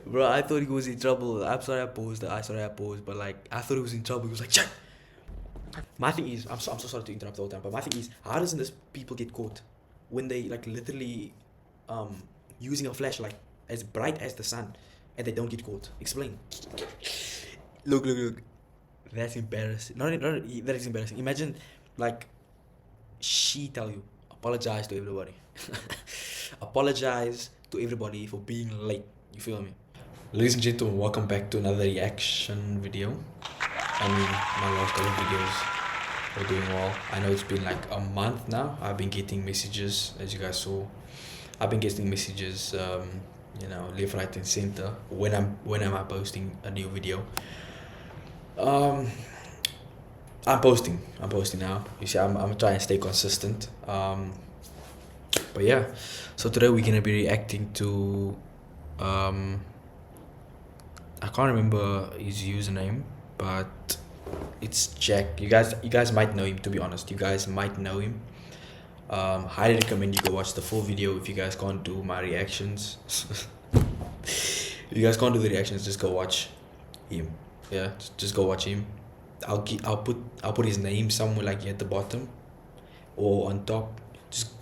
Bro, I thought he was in trouble. I'm sorry I posed. But like, I thought he was in trouble. He was like, Jack. My thing is, I'm so sorry to interrupt the whole time, but my thing is, how doesn't this people get caught when they like literally using a flashlight as bright as the sun and they don't get caught? Explain. Look. That's embarrassing. Not that is embarrassing. Imagine, like, she tell you, apologize to everybody. Apologize to everybody for being late. You feel me? Ladies and gentlemen, welcome back to another reaction video. I mean, my last couple of videos were doing well. I know it's been like a month now. I've been getting messages, as you guys saw. I've been getting messages, left, right, and center. When am I posting a new video? I'm posting now. You see, I'm trying to stay consistent. But yeah, so today we're gonna be reacting to I can't remember his username, but it's Jack. You guys might know him, to be honest. You guys might know him. Highly recommend you go watch the full video if you guys can't do my reactions. If you guys can't do the reactions, just go watch him. Yeah, just go watch him. I'll put his name somewhere like at the bottom or on top.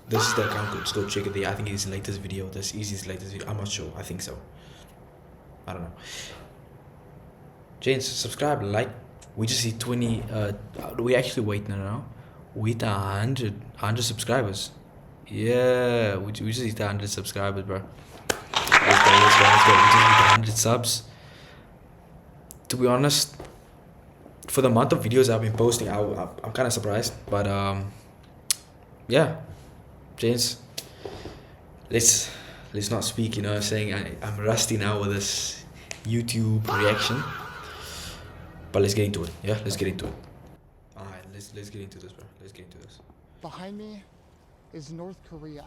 This is the account. Just go check it there. I think it's his latest video. This is his latest video. I'm not sure. I think so. I don't know. Gents, subscribe, like. We just hit 20. We actually wait now. We hit 100 subscribers. Yeah, we just hit 100 subscribers, bro. Let's go. We just hit 100 subs. To be honest, for the amount of videos I've been posting, I'm kind of surprised. But yeah, James, let's not speak. You know what I'm saying? I'm rusty now with this YouTube reaction. But let's get into it. Yeah, let's get into it. Alright, let's get into this, bro. Let's get into this. Behind me is North Korea,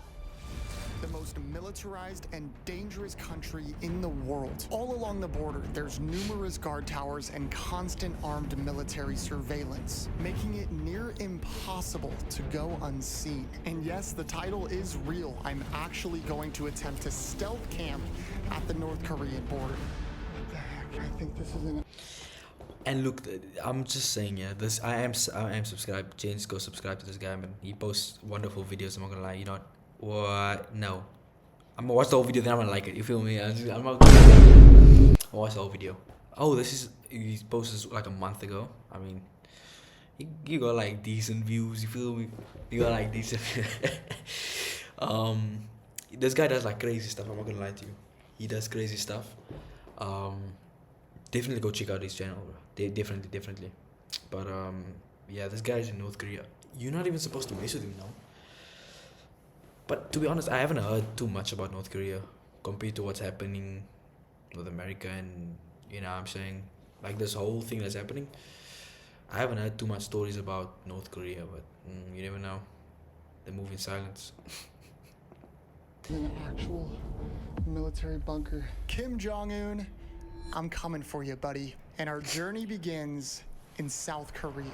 the most militarized and dangerous country in the world. All along the border, there's numerous guard towers and constant armed military surveillance, making it near impossible to go unseen. And yes, the title is real. I'm actually going to attempt to stealth camp at the North Korean border. What the heck? I think this is an... And look, I'm just saying, yeah, this I am subscribed. James, go subscribe to this guy, man. He posts wonderful videos. I'm not gonna lie. You know what? No, I'm gonna watch the whole video, then I'm gonna like it. You feel me? I'm not gonna watch the whole video. Oh, he posted like a month ago. I mean, you got like decent views. You feel me? You got like decent. This guy does like crazy stuff. I'm not gonna lie to you. He does crazy stuff. Definitely go check out his channel, bro. Definitely. But yeah, this guy's in North Korea. You're not even supposed to mess with him now. But to be honest, I haven't heard too much about North Korea compared to what's happening with America and, you know what I'm saying, like this whole thing that's happening. I haven't heard too much stories about North Korea, but you never know. They move in silence. An actual military bunker. Kim Jong-un, I'm coming for you, buddy. And our journey begins in South Korea.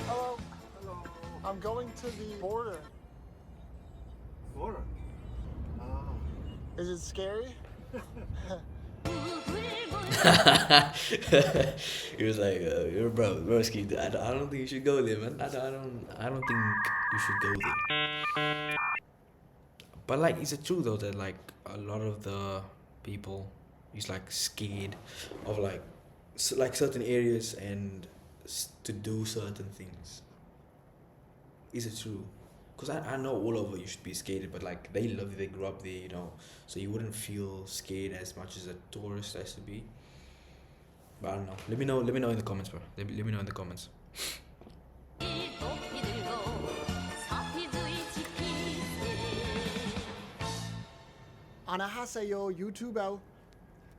Hello. Hello. I'm going to the border. Border? Is it scary? He was like, "You're broski. I don't think you should go there, man. I don't think you should go there." But like, is it true though that like a lot of the people is like scared of like certain areas and to do certain things? Is it true? Because I know all over you should be scared, but like they live there, they grew up there, you know, so you wouldn't feel scared as much as a tourist has to be. But I don't know. Let me know in the comments, bro. Let me know in the comments. Anahaseo YouTube.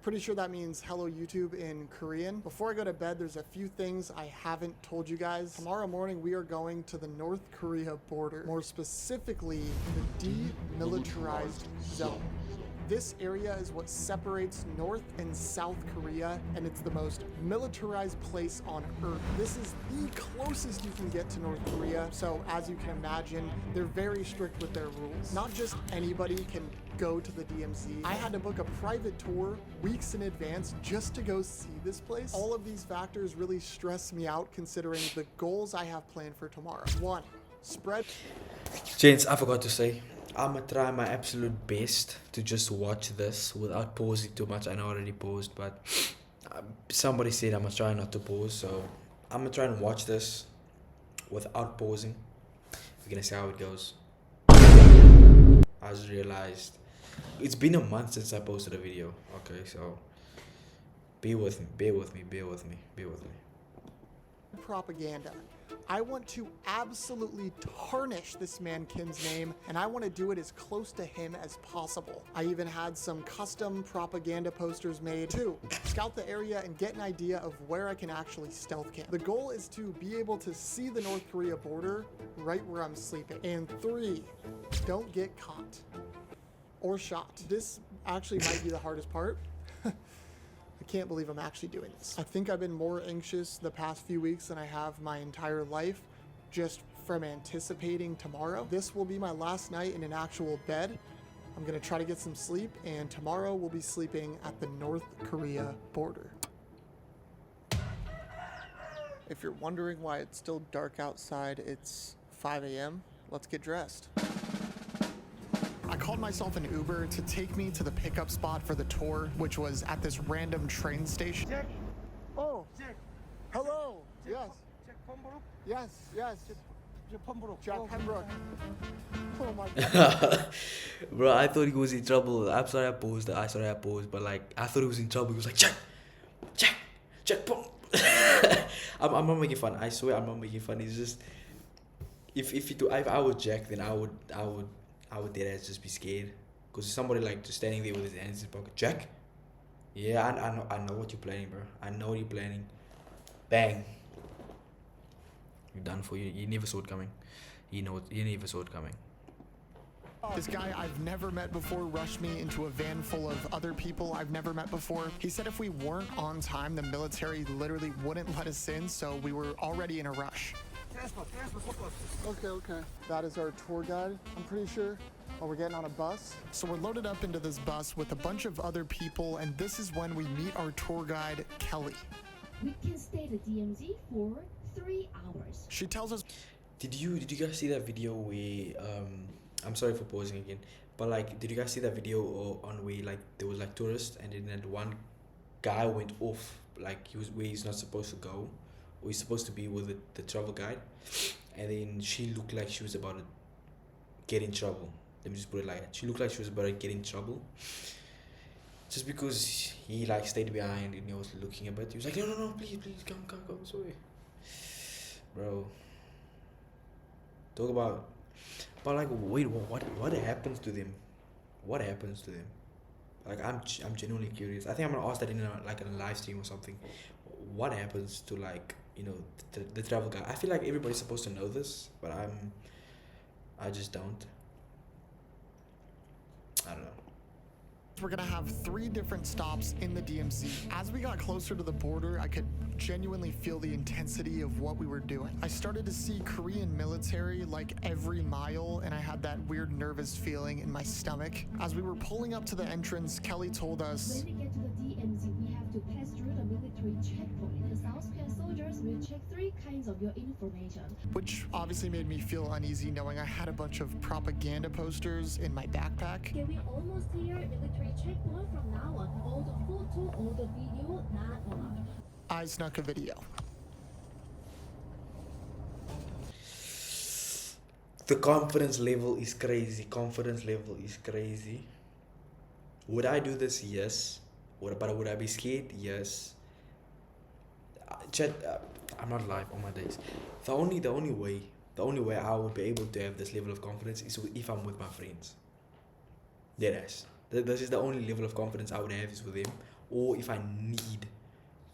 Pretty sure that means hello YouTube in Korean. Before I go to bed, there's a few things I haven't told you guys. Tomorrow morning, we are going to the North Korea border, more specifically, the demilitarized zone. This area is what separates North and South Korea, and it's the most militarized place on Earth. This is the closest you can get to North Korea, so as you can imagine, they're very strict with their rules. Not just anybody can go to the DMZ. I had to book a private tour weeks in advance just to go see this place. All of these factors really stress me out considering the goals I have planned for tomorrow. 1. Spread. Gents, I forgot to say, I'm gonna try my absolute best to just watch this without pausing too much. I know I already paused, but somebody said I'm gonna try not to pause, so I'm gonna try and watch this without pausing. We're gonna see how it goes. I just realized it's been a month since I posted a video. Okay, so bear with me. Propaganda. I want to absolutely tarnish this man Kim's name, and I want to do it as close to him as possible. I even had some custom propaganda posters made. 2. Scout the area and get an idea of where I can actually stealth camp. The goal is to be able to see the North Korea border right where I'm sleeping. And 3. Don't get caught or shot. This actually might be the hardest part. I can't believe I'm actually doing this. I think I've been more anxious the past few weeks than I have my entire life just from anticipating tomorrow. This will be my last night in an actual bed. I'm gonna try to get some sleep, and tomorrow we'll be sleeping at the North Korea border. If you're wondering why it's still dark outside, it's 5 a.m. Let's get dressed. I called myself an Uber to take me to the pickup spot for the tour, which was at this random train station. Jack. Oh, Jack. hello. Yes, Jack Pembrook. yes. Jack Pembrook. Jack Oh. Pembrook. Oh my God. Bro, I thought he was in trouble. I'm sorry I paused, but like I thought he was in trouble. He was like, Jack, boom. I'm not making fun. I swear I'm not making fun. It's just if I was Jack, then I would dead ass just be scared. Cause somebody like just standing there with his hands in his pocket. Jack? Yeah, I know what you're planning, bro. I know what you're planning. Bang. You're done for. You never saw it coming. You never saw it coming. This guy I've never met before rushed me into a van full of other people I've never met before. He said if we weren't on time, the military literally wouldn't let us in, so we were already in a rush. Okay. That is our tour guide, I'm pretty sure. Oh, we're getting on a bus. So we're loaded up into this bus with a bunch of other people, and this is when we meet our tour guide, Kelly. We can stay at the DMZ for 3 hours. She tells us... Did you guys see that video where I'm sorry for pausing again, but like did you guys see that video on where like there was like tourists and then that one guy went off like he was where he's not supposed to go, or he's supposed to be with the travel guide, and then she looked like she was about to get in trouble. Let me just put it like that. She looked like she was about to get in trouble just because he like stayed behind and he was looking a bit. He was like, no, please come, sorry, bro. Talk about, but like, wait, what happens to them? What happens to them? Like, I'm genuinely curious. I think I'm gonna ask that in a live stream or something. What happens to like, you know, the travel guide? I feel like everybody's supposed to know this, but I just don't. I don't know. We're gonna have 3 different stops in the DMZ. As we got closer to the border, I could genuinely feel the intensity of what we were doing. I started to see Korean military like every mile, and I had that weird nervous feeling in my stomach. As we were pulling up to the entrance, Kelly told us, When we get to the DMZ, we have to pass through the military checkpoint. The South Korean soldiers will check 3 kinds of your information. which obviously made me feel uneasy knowing I had a bunch of propaganda posters in my backpack. Okay, we almost here. Military checkpoint from now on. All the photo, all the video, not allowed. I snuck a video. The confidence level is crazy. Would I do this? Yes. Would I be scared? Yes. Chat, I'm not live on my days. The only way I would be able to have this level of confidence is if I'm with my friends. Deadass. This is the only level of confidence I would have is with them, or if I need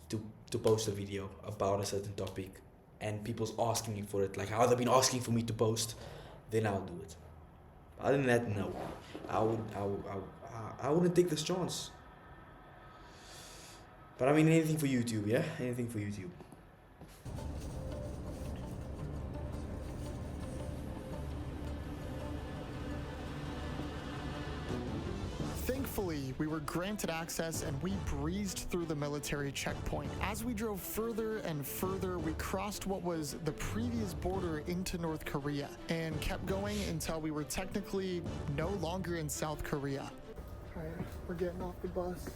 to post a video about a certain topic and people's asking me for it, like how they've been asking for me to post, then I'll do it. Other than that, no. I wouldn't take this chance. But I mean, anything for YouTube, yeah? Anything for YouTube. Thankfully, we were granted access and we breezed through the military checkpoint. As we drove further and further, we crossed what was the previous border into North Korea and kept going until we were technically no longer in South Korea. All right, we're getting off the bus.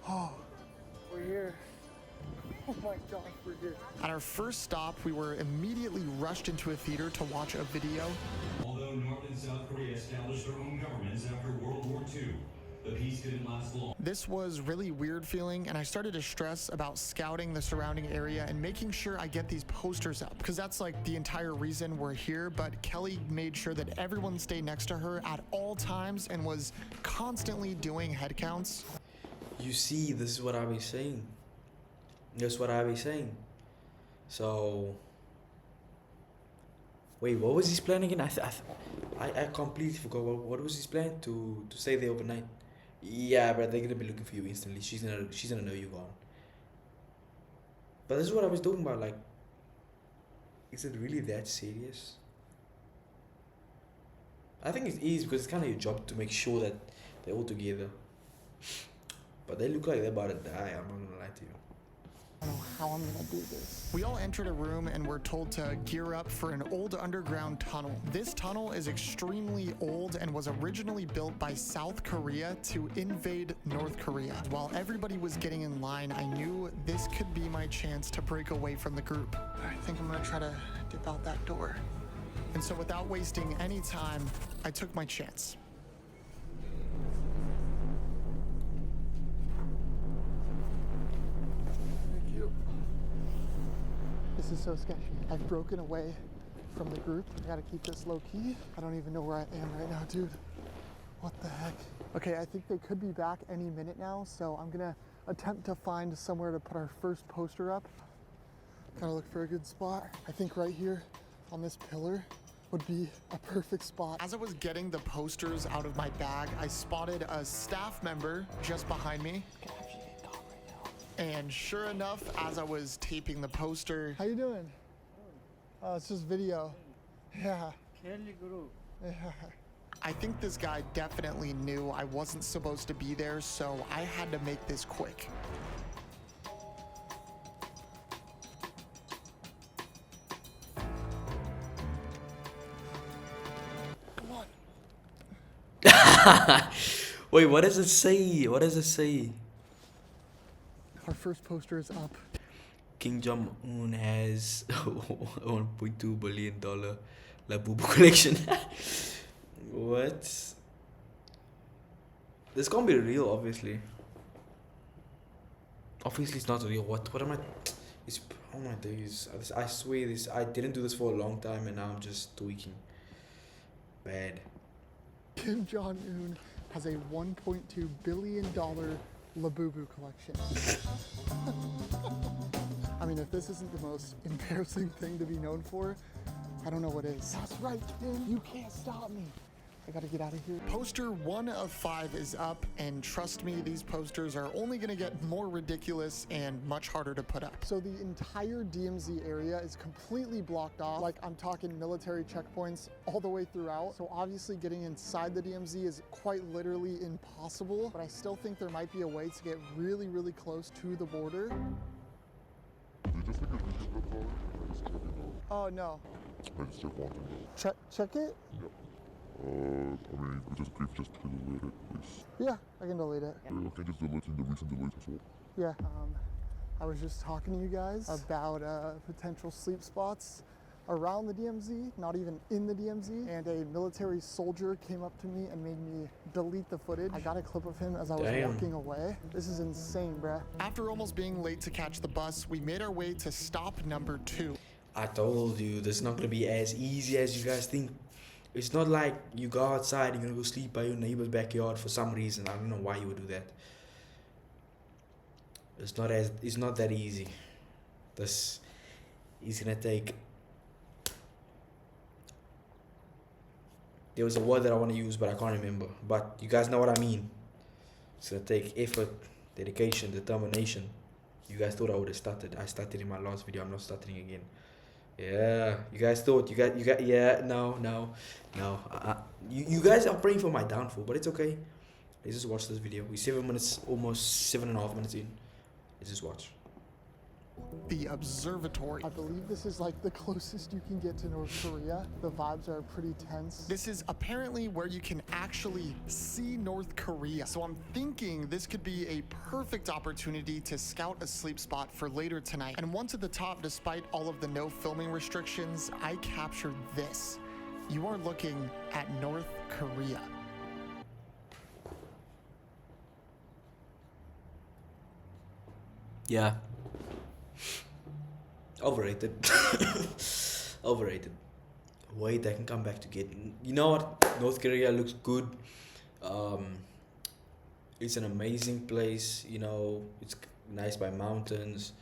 Oh, we're here. Oh my gosh, we're here. At our first stop, we were immediately rushed into a theater to watch a video. Although North and South Korea established their own governments after World War II, the peace didn't last long. This was really weird feeling, and I started to stress about scouting the surrounding area and making sure I get these posters up, because that's like the entire reason we're here. But Kelly made sure that everyone stayed next to her at all times and was constantly doing head counts. You see, this is what I be saying. That's what I be saying. So, wait, what was his plan again? I completely forgot. What was his plan? To stay there overnight? Yeah, but they're gonna be looking for you instantly. She's gonna know you're gone. But this is what I was talking about. Like, is it really that serious? I think it is, because it's kind of your job to make sure that they're all together. But they look like they're about to die. I'm not gonna lie to you. I don't know how I'm gonna do this. We all entered a room and were told to gear up for an old underground tunnel. This tunnel is extremely old and was originally built by South Korea to invade North Korea. While everybody was getting in line, I knew this could be my chance to break away from the group. I think I'm gonna try to dip out that door. And so without wasting any time, I took my chance. This is so sketchy. I've broken away from the group. I gotta keep this low key. I don't even know where I am right now, dude. What the heck? Okay, I think they could be back any minute now, so I'm gonna attempt to find somewhere to put our first poster up. Gotta look for a good spot. I think right here on this pillar would be a perfect spot. As I was getting the posters out of my bag, I spotted a staff member just behind me. And sure enough, as I was taping the poster... How you doing? Oh, it's just video. Yeah. Yeah. I think this guy definitely knew I wasn't supposed to be there, so I had to make this quick. Come on. Wait, what does it say? What does it say? Our first poster is up. King Jong-un has $1.2 billion Labubu collection. What? This can't be real, obviously. Obviously, it's not real. What am I? It's, oh my days! I swear this. I didn't do this for a long time, and now I'm just tweaking. Bad. Kim Jong-un has a $1.2 billion Labubu collection. I mean, if this isn't the most embarrassing thing to be known for, I don't know what is. That's right, Kim. You can't stop me. I gotta get out of here. Poster 1 of 5 is up, and trust me, these posters are only gonna get more ridiculous and much harder to put up. So the entire DMZ area is completely blocked off. Like, I'm talking military checkpoints all the way throughout. So obviously getting inside the DMZ is quite literally impossible, but I still think there might be a way to get really, really close to the border. Did you just take a video of that car? I just checking out. Oh, no. I just check one thing. Check it? Yep. I mean, we just please just delete it, please. Yeah, I can delete it. Yeah, I can just delete the recent deletes as well. Yeah. I was just talking to you guys about potential sleep spots around the DMZ, not even in the DMZ, and a military soldier came up to me and made me delete the footage. I got a clip of him as I was walking away. This is insane, bruh. After almost being late to catch the bus, we made our way to stop number 2. I told you, this is not gonna be as easy as you guys think. It's not like you go outside, you're gonna go sleep by your neighbor's backyard for some reason. I don't know why you would do that. It's not that easy. This is gonna take There was a word that I want to use, but I can't remember. But you guys know what I mean. It's gonna take effort, dedication, determination. You guys thought I would have stuttered. I stuttered in my last video. I'm not stuttering again. Yeah, you guys thought you got yeah. No. You guys are praying for my downfall, but it's okay. Let's just watch this video. We're 7 minutes, almost 7.5 minutes in. Let's just watch. The Observatory. I believe this is like the closest you can get to North Korea. The vibes are pretty tense. This is apparently where you can actually see North Korea. So I'm thinking this could be a perfect opportunity to scout a sleep spot for later tonight. And once at the top, despite all of the no filming restrictions, I captured this. You are looking at North Korea. Yeah. Overrated. Overrated. Wait, I can come back to get. You know what? North Korea looks good. It's an amazing place. You know, it's nice by mountains.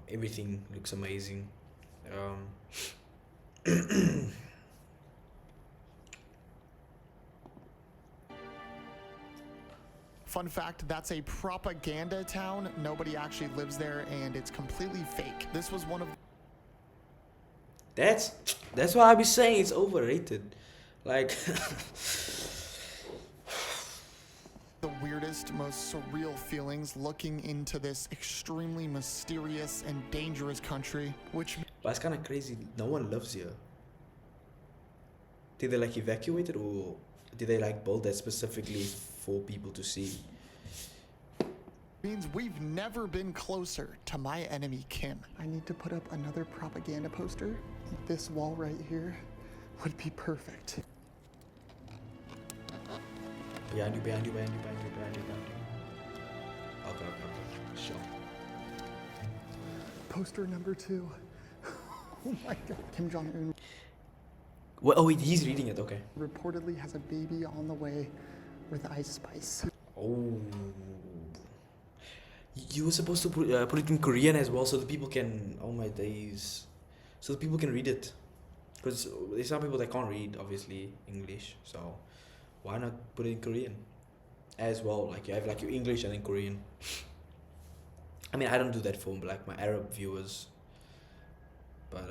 Everything looks amazing. Fun fact, that's a propaganda town. Nobody actually lives there and it's completely fake. This was one of That's why I be saying it's overrated. Like the weirdest, most surreal feelings looking into this extremely mysterious and dangerous country, which but it's kind of crazy. No one lives here. Did they like evacuate it, or did they like build that specifically for people to see? means we've never been closer to my enemy Kim. I need to put up another propaganda poster. This wall right here would be perfect. Behind you. Okay. Sure. Poster number 2. Oh my god. Kim Jong-un Well, oh, he's reading it. Okay. reportedly has a baby on the way with Ice Spice. Oh. You were supposed to put it in Korean as well, so the people can. Oh my days. So the people can read it, because there's some people that can't read, obviously, English. So why not put it in Korean as well? Like you have like your English and then Korean. I mean, I don't do that for like my Arab viewers, but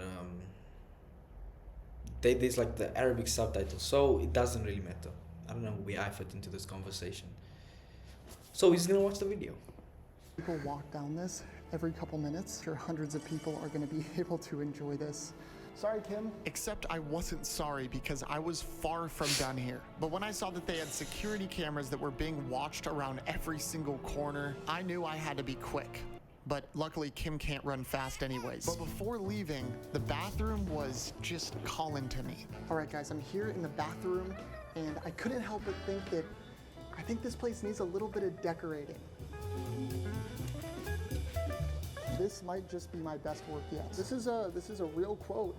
there's like the Arabic subtitles, so it doesn't really matter. I don't know where I fit into this conversation. So we're just gonna watch the video. People walk down this every couple minutes. Sure, hundreds of people are going to be able to enjoy this. Sorry, Kim. Except I wasn't sorry because I was far from done here. But when I saw that they had security cameras that were being watched around every single corner, I knew I had to be quick. But luckily Kim can't run fast anyways. But before leaving, the bathroom was just calling to me. All right, guys, I'm here in the bathroom, and I couldn't help but think that I think this place needs a little bit of decorating. This might just be my best work yet. This is a real quote.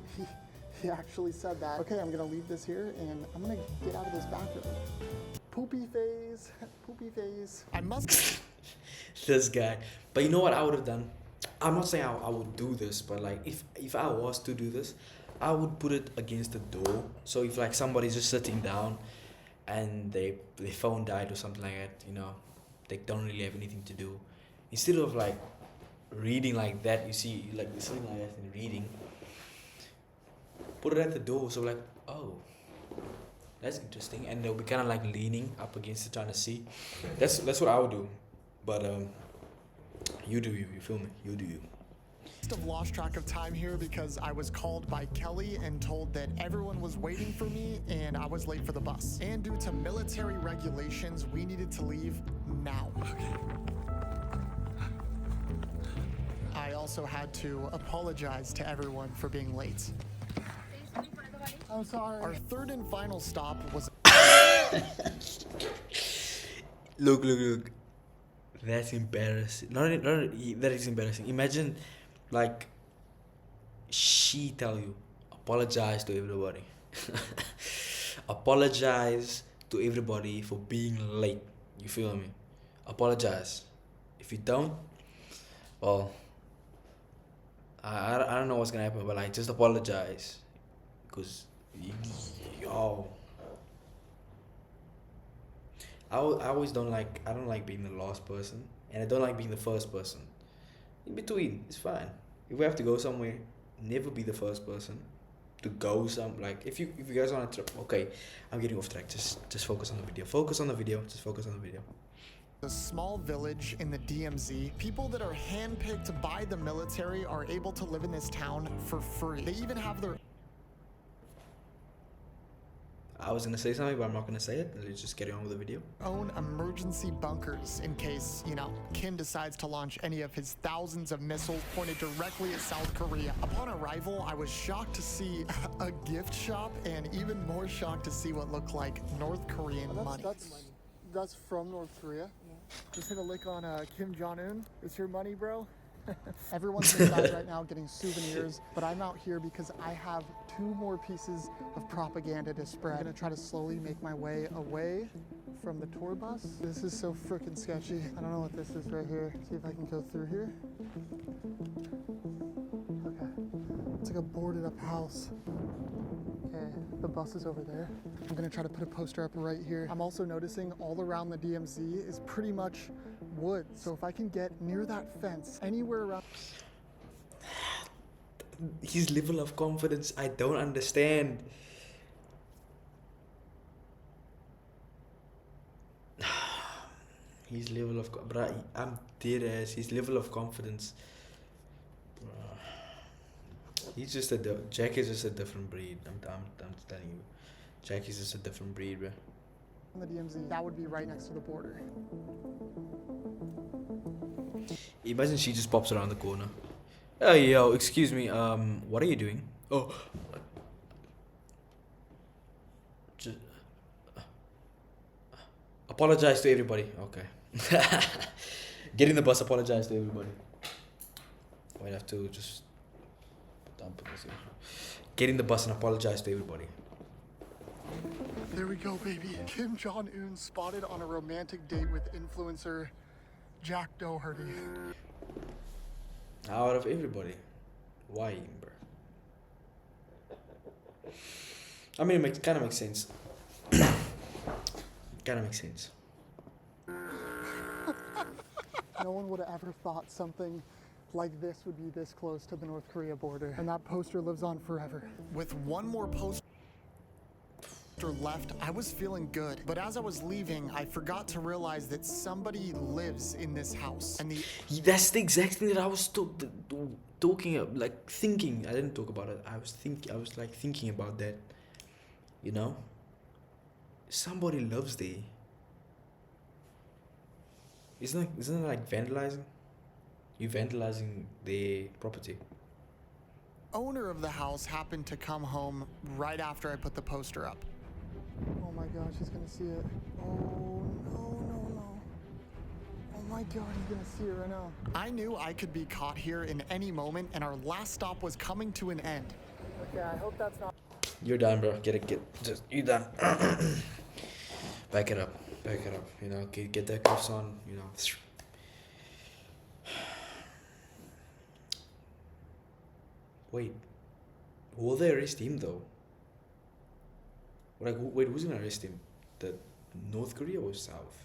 He actually said that. Okay, I'm gonna leave this here and I'm gonna get out of this bathroom. Poopy phase, poopy phase. I must This guy. But you know what I would have done? I'm not saying I would do this, but like if I was to do this, I would put it against the door. So if like somebody's just sitting down and their phone died or something like that, you know, they don't really have anything to do. Instead of like reading like that, you see like sitting like that and reading, put it at the door, so like, oh, that's interesting, and they'll be kind of like leaning up against it trying to see. That's what I would do. But you do you feel me, you do you. have lost track of time here because I was called by Kelly and told that everyone was waiting for me and I was late for the bus. And due to military regulations, we needed to leave now. I also had to apologize to everyone for being late. I'm sorry. Our third and final stop was Look. That's embarrassing. Not that is embarrassing. Imagine, like, she tell you, apologize to everybody. Apologize to everybody for being late. You feel me? Apologize. If you don't, well, I don't know what's gonna happen, but like, just apologize, because I always I don't like being the last person, and I don't like being the first person. In between, it's fine. If we have to go somewhere, never be the first person to go like if you guys want to okay, I'm getting off track. Just focus on the video. Focus on the video. Just focus on the video. A small village in the DMZ, people that are handpicked by the military are able to live in this town for free. They even have their I was gonna say something, but I'm not gonna say it. Let's just get on with the video. own emergency bunkers in case, you know, Kim decides to launch any of his thousands of missiles pointed directly at South Korea. Upon arrival, I was shocked to see a gift shop and even more shocked to see what looked like North Korean money. That's from North Korea. Just hit a lick on Kim Jong-un. It's your money, bro. Everyone's inside right now getting souvenirs, but I'm out here because I have 2 more pieces of propaganda to spread. I'm gonna try to slowly make my way away from the tour bus. This is so freaking sketchy. I don't know what this is right here. See if I can go through here. Okay. It's like a boarded up house. Okay, the bus is over there. I'm gonna try to put a poster up right here. I'm also noticing all around the DMZ is pretty much woods. So if I can get near that fence, anywhere around. His level of confidence, I don't understand. His level of, bruh, I'm dead ass. His level of confidence. He's just Jack is just a different breed. I'm telling you, Jack is just a different breed, bro. The DMZ, that would be right next to the border. Imagine she just pops around the corner. Oh, yo, excuse me. What are you doing? Oh, just apologize to everybody. Okay. Get in the bus. Apologize to everybody. Might have to just dump this here. Get in the bus and apologize to everybody. There we go, baby. Kim Jong-un spotted on a romantic date with influencer Jack Doherty. Out of everybody, why, bro? I mean, it kind of makes sense. Kind of makes sense. No one would have ever thought something like this would be this close to the North Korea border. And that poster lives on forever. With one more poster left, I was feeling good. But as I was leaving, I forgot to realize that somebody lives in this house. And That's the exact thing that I was talking, like thinking. I didn't talk about it. I was thinking about that. You know, somebody lives there. Isn't it like vandalizing? You're vandalizing their property. owner of the house happened to come home right after I put the poster up. Oh my god, she's gonna see it. Oh no. Oh my god, he's gonna see it right now. I knew I could be caught here in any moment, and our last stop was coming to an end. Okay, I hope that's not. You're done, bro. You're done. Back it up. You know, get the cuffs on. You know. Wait, will they arrest him though? Like, wait, who's gonna arrest him? The North Korea or South?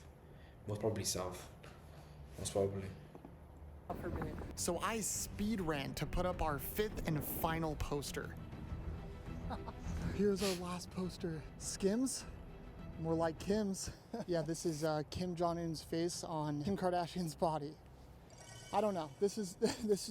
Most probably South. Most probably. So I speed ran to put up our 5th and final poster. Here's our last poster. Skims? More like Kim's. Yeah, this is Kim Jong-un's face on Kim Kardashian's body. I don't know. This is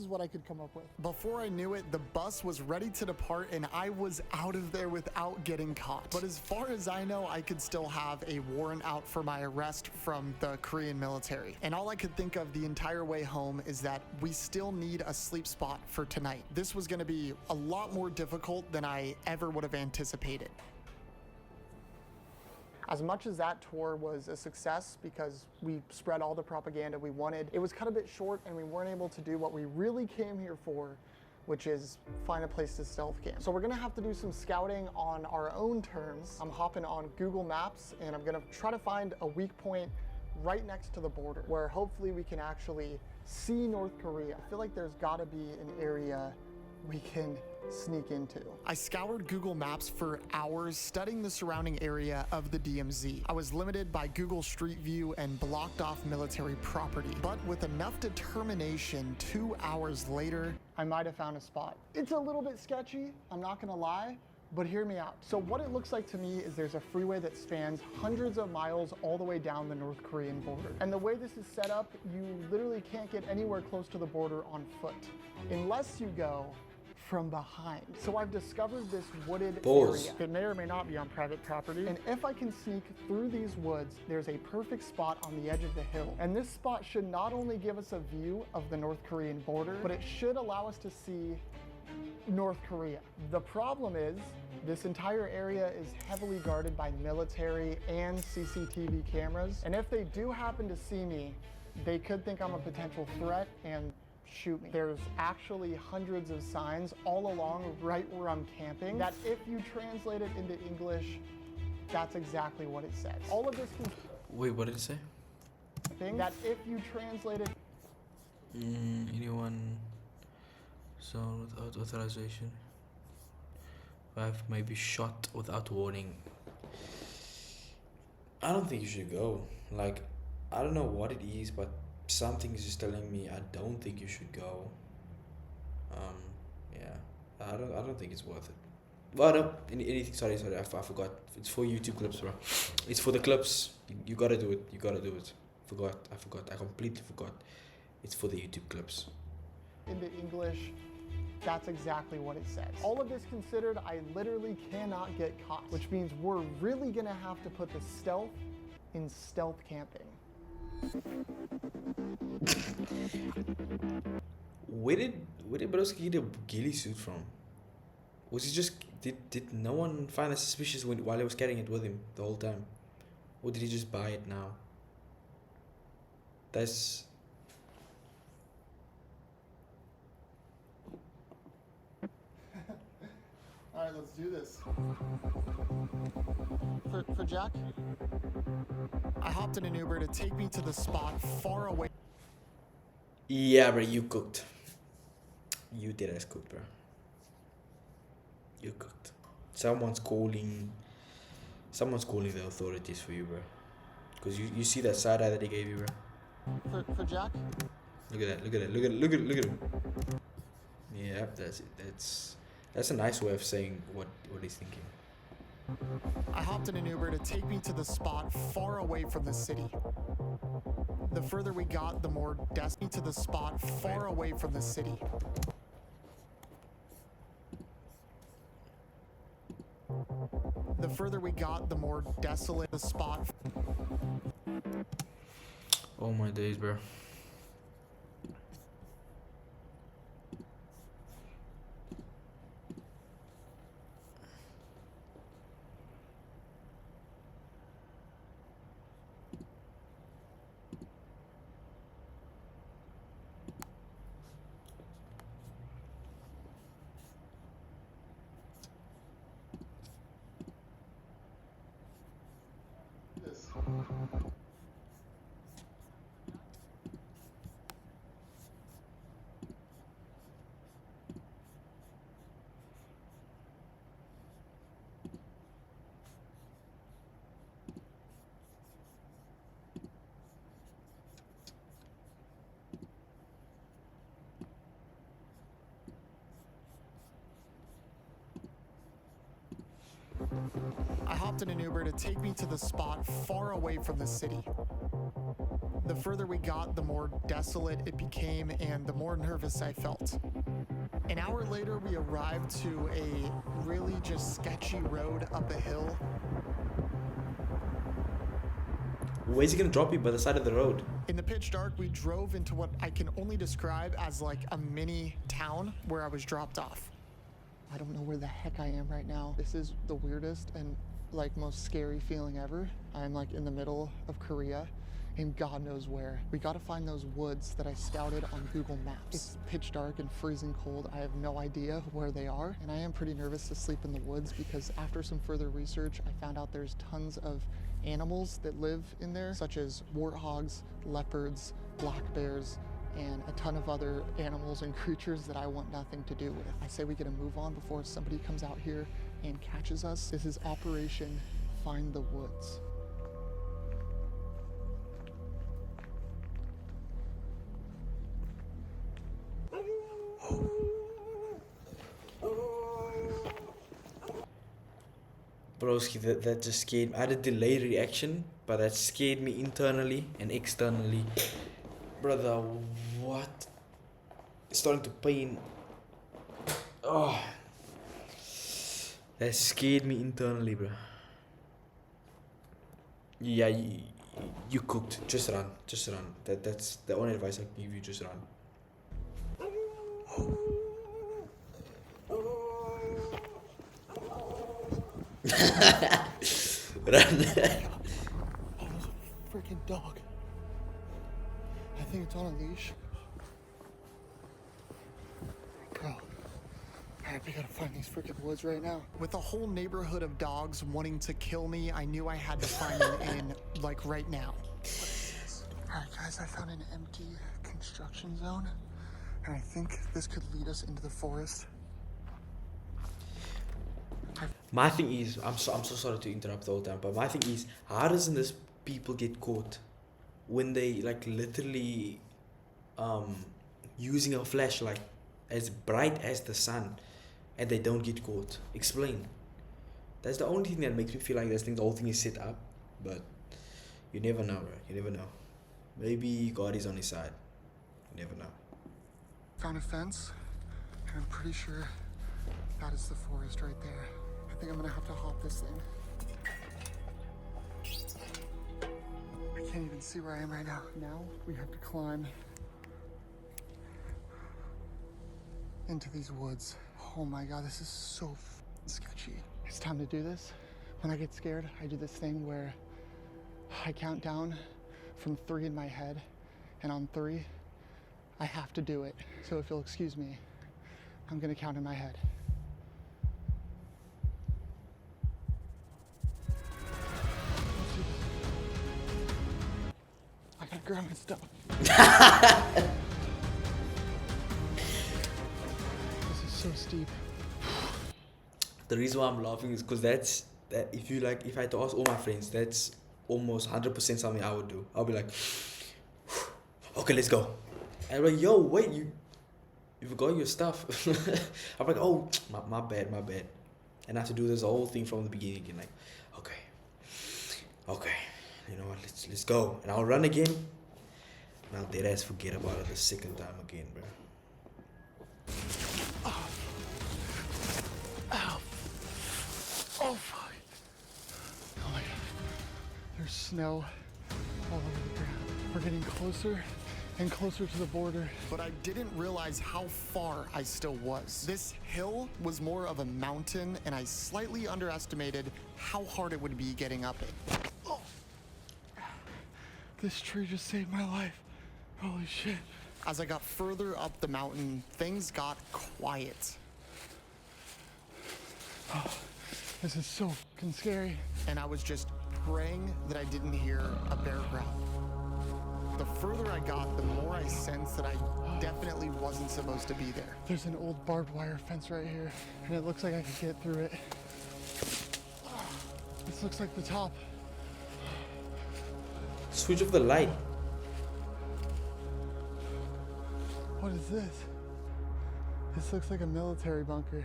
what I could come up with. Before I knew it, the bus was ready to depart and I was out of there without getting caught. But as far as I know, I could still have a warrant out for my arrest from the Korean military. And all I could think of the entire way home is that we still need a sleep spot for tonight. This was gonna be a lot more difficult than I ever would have anticipated. As much as that tour was a success because we spread all the propaganda we wanted, it was cut a bit short and we weren't able to do what we really came here for, which is find a place to stealth camp. So we're gonna have to do some scouting on our own terms. I'm hopping on Google Maps and I'm gonna try to find a weak point right next to the border where hopefully we can actually see North Korea. I feel like there's gotta be an area we can sneak into. I scoured Google Maps for hours, studying the surrounding area of the DMZ. I was limited by Google Street View and blocked off military property. But with enough determination, 2 hours later, I might have found a spot. It's a little bit sketchy, I'm not gonna lie, but hear me out. So what it looks like to me is there's a freeway that spans hundreds of miles all the way down the North Korean border. And the way this is set up, you literally can't get anywhere close to the border on foot, unless you go from behind. So I've discovered this wooded Pause. area. It may or may not be on private property. And if I can sneak through these woods, there's a perfect spot on the edge of the hill. And this spot should not only give us a view of the North Korean border, but it should allow us to see North Korea. The problem is, this entire area is heavily guarded by military and CCTV cameras. And if they do happen to see me, they could think I'm a potential threat and shoot me. There's actually hundreds of signs all along right where I'm camping that if you translate it into English, that's exactly what it says. All of this Wait, what did it say? thing that if you translate it Anyone zone without authorization. 5 may be shot without warning. I don't think you should go. Like, I don't know what it is, but something is just telling me I don't think you should go. Yeah, I don't think it's worth it. But anything? Sorry, I forgot. It's for YouTube clips, bro. It's for the clips. You gotta do it. You gotta do it. I forgot. I completely forgot. It's for the YouTube clips. into English, that's exactly what it says. All of this considered, I literally cannot get caught, which means we're really gonna have to put the stealth in stealth camping. Where did Broski get a ghillie suit from? Was he just did no one find it suspicious while he was carrying it with him the whole time, or did he just buy it now? That's All right, let's do this. For Jack? I hopped in an Uber to take me to the spot far away. yeah, bro. You cooked. You did as cooked, bro. You cooked. Someone's calling the authorities for you, bro. Cause you see that side eye that he gave you, bro. For Jack? Look at that. Look at him. Yeah, that's it. That's a nice way of saying what he's thinking. I hopped in an Uber to take me to the spot far away from the city. The further we got, the more desperate to the spot far away from the city. The further we got, the more desolate the spot. Oh my days, bro. I hopped in an Uber to take me to the spot far away from the city. The further we got, the more desolate it became and the more nervous I felt. An hour later, we arrived to a really just sketchy road up a hill. Where's he gonna drop you? By the side of the road. In the pitch dark, we drove into what I can only describe as like a mini town where I was dropped off. I don't know where the heck I am right now. This is the weirdest and like most scary feeling ever. I'm like in the middle of Korea and God knows where. We gotta find those woods that I scouted on Google Maps. It's pitch dark and freezing cold. I have no idea where they are. And I am pretty nervous to sleep in the woods because after some further research, I found out there's tons of animals that live in there, such as warthogs, leopards, black bears, and a ton of other animals and creatures that I want nothing to do with. I say we get a move on before somebody comes out here and catches us. This is Operation Find the Woods. Broski, that just scared me. I had a delayed reaction, but that scared me internally and externally. Brother, what? It's starting to pain. Oh, that scared me internally, bro. Yeah, you cooked. Just run. Just run. That's the only advice I can give you. Just run. Run. Oh, there's a freaking dog. I think it's on a leash. Bro. Alright, we gotta find these freaking woods right now. With a whole neighborhood of dogs wanting to kill me, I knew I had to find an inn, like right now. Alright guys, I found an empty construction zone, and I think this could lead us into the forest. My thing is, I'm so sorry to interrupt the whole time, but my thing is, how doesn't this people get caught when they like literally using a flashlight as bright as the sun, and they don't get caught? Explain. That's the only thing that makes me feel like the whole thing is set up, but you never know, bro. You never know. Maybe God is on his side. You never know. Found a fence, and I'm pretty sure that is the forest right there. I think I'm gonna have to hop this thing. I can't even see where I am right now. Now we have to climb into these woods. Oh my God, this is so sketchy. It's time to do this. When I get scared, I do this thing where I count down from 3 in my head, and on 3, I have to do it. So if you'll excuse me, I'm gonna count in my head. I gotta grab my stuff. This is so steep. The reason why I'm laughing is because that if I had to ask all my friends, that's almost 100% something I would do. I'll be like, okay, let's go. And I'm like, yo, wait, you forgot your stuff. I'm like, oh, my bad. And I have to do this whole thing from the beginning again. Like, okay, you know what? Let's go. And I'll run again. And I'll dead ass forget about it the second time again, bro. Ow. Oh, fuck. Oh my God. There's snow all over the ground. We're getting closer and closer to the border. But I didn't realize how far I still was. This hill was more of a mountain, and I slightly underestimated how hard it would be getting up it. Oh. This tree just saved my life. Holy shit. As I got further up the mountain, things got quiet. Oh, this is so fucking scary. And I was just praying that I didn't hear a bear growl. The further I got, the more I sensed that I definitely wasn't supposed to be there. There's an old barbed wire fence right here, and it looks like I could get through it. This looks like the top. Switch off the light. What is this? This looks like a military bunker.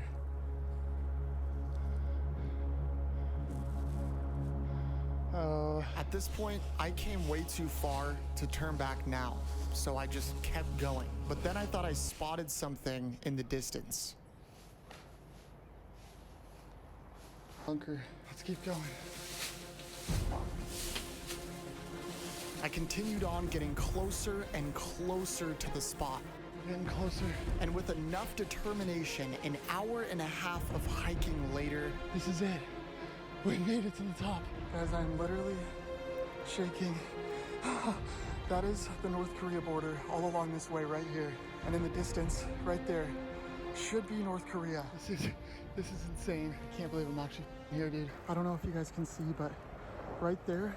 Oh. At this point, I came way too far to turn back now, so I just kept going. But then I thought I spotted something in the distance. Bunker. Let's keep going. I continued on, getting closer and closer to the spot. We're getting closer. And with enough determination, an hour and a half of hiking later, This is it. We made it to the top. Guys, I'm literally shaking. That is the North Korea border all along this way right here. And in the distance, right there, should be North Korea. This is insane. I can't believe I'm actually here, dude. I don't know if you guys can see, but right there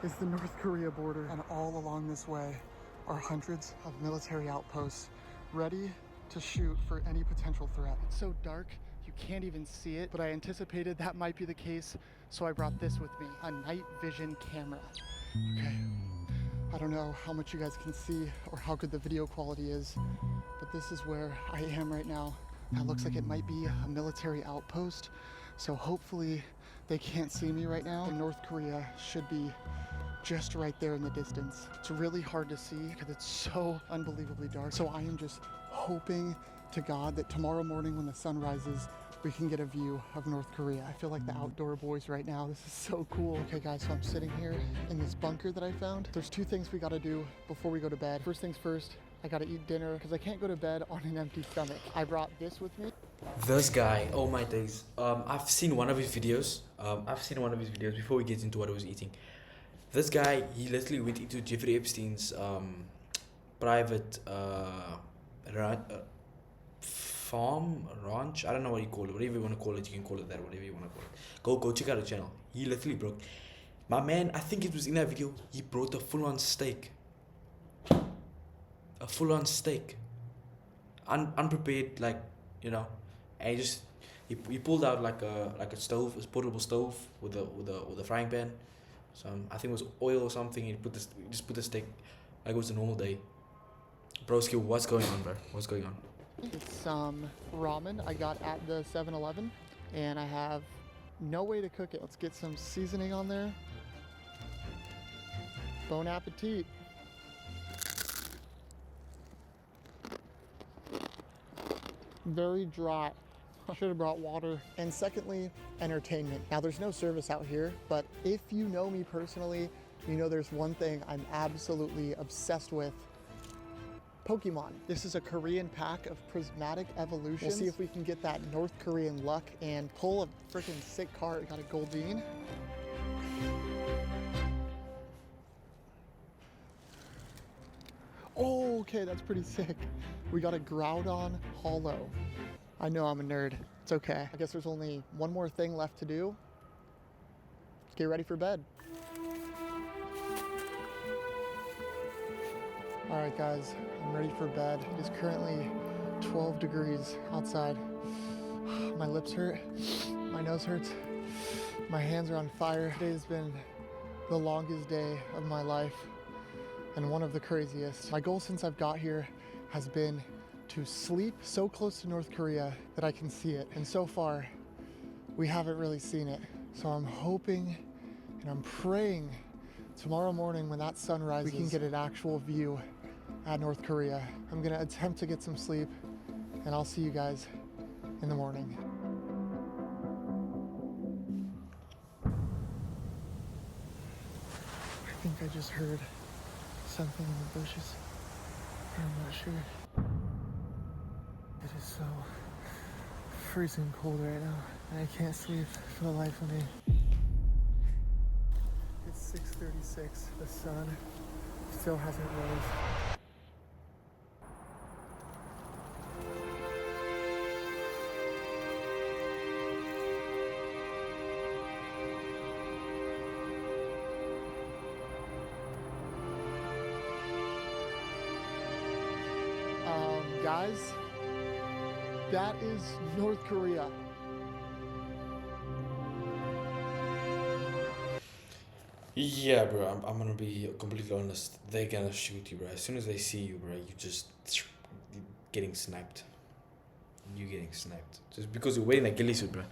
is the North Korea border. And all along this way are hundreds of military outposts ready to shoot for any potential threat. It's so dark, you can't even see it, but I anticipated that might be the case, so I brought this with me, a night vision camera. Okay, I don't know how much you guys can see or how good the video quality is, but this is where I am right now. That looks like it might be a military outpost, so hopefully they can't see me right now. And North Korea should be just right there in the distance. It's really hard to see because it's so unbelievably dark. So I am just hoping to God that tomorrow morning when the sun rises, we can get a view of North Korea. I feel like the outdoor boys right now. This is so cool. Okay guys, so I'm sitting here in this bunker that I found. There's two things we gotta do before we go to bed. First things first, I gotta eat dinner because I can't go to bed on an empty stomach. I brought this with me. This guy, oh my days. I've seen one of his videos. Before we get into what I was eating. This guy, he literally went into Jeffrey Epstein's private ranch. I don't know what you call it. Whatever you want to call it, you can call it that. Whatever you want to call it. Go check out the channel. He literally broke. My man, I think it was in that video. He brought a full-on steak. A full-on steak. Unprepared, like, you know. And he pulled out like a stove, a portable stove with a frying pan. I think it was oil or something. He just put the steak like it was a normal day. Broski, what's going on, bro? What's going on? It's some ramen I got at the 7-Eleven, and I have no way to cook it. Let's get some seasoning on there. Bon appetit. Very dry. I should have brought water. And secondly, entertainment. Now there's no service out here, but if you know me personally, you know there's one thing I'm absolutely obsessed with. Pokemon. This is a Korean pack of prismatic evolutions. We'll see if we can get that North Korean luck and pull a freaking sick card. Got a Goldeen. Oh, okay, that's pretty sick. We got a Groudon Hollow. I know I'm a nerd. It's okay. I guess there's only one more thing left to do. Get ready for bed. All right, guys, I'm ready for bed. It is currently 12 degrees outside. My lips hurt, my nose hurts, my hands are on fire. Today's been the longest day of my life and one of the craziest. My goal since I've got here has been to sleep so close to North Korea that I can see it. And so far, we haven't really seen it. So I'm hoping and I'm praying tomorrow morning when that sun rises, we can get an actual view at North Korea. I'm gonna attempt to get some sleep, and I'll see you guys in the morning. I think I just heard something in the bushes. I'm not sure. It is so freezing cold right now, and I can't sleep for the life of me. It's 6:36. The sun still hasn't rose. Guys, that is North Korea. Yeah, bro, I'm gonna be completely honest. They're gonna shoot you, bro. As soon as they see you, bro, you're getting sniped. You're getting sniped. Just because you're wearing a ghillie suit, bro.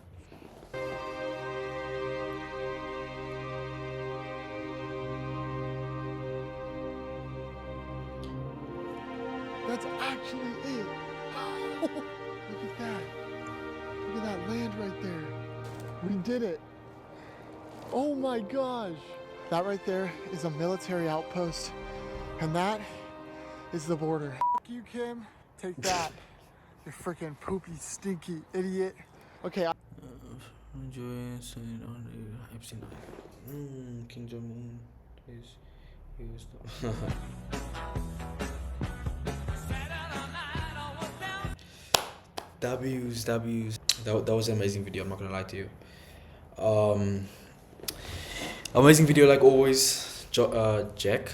That's actually it. Look at that. Look at that land right there. We did it. Oh my gosh. That right there is a military outpost, and that is the border. Fuck you, Kim. Take that. You freaking poopy, stinky idiot. Okay. King Jong-un is used. W's. That was an amazing video, I'm not gonna lie to you. Amazing video like always, Jack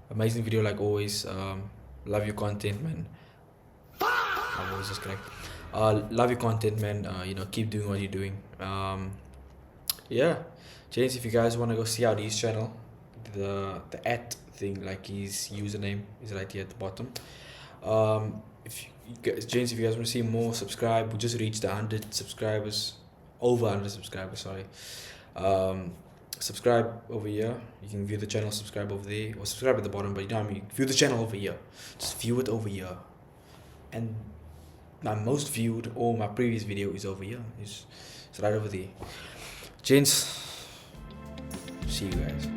Amazing video like always. Love your content, man. My voice is correct. Love your content, man. You know, keep doing what you're doing. Yeah, James, if you guys want to go see out his channel, the at thing, like his username is right here at the bottom. If you guys, James, if you guys want to see more, subscribe. We just reached 100 subscribers, over 100 subscribers, sorry. Subscribe over here. You can view the channel, subscribe over there, or subscribe at the bottom, but you know what I mean, view the channel over here. Just view it over here. And my most viewed, or my previous video is over here. It's right over there. Gents, see you guys.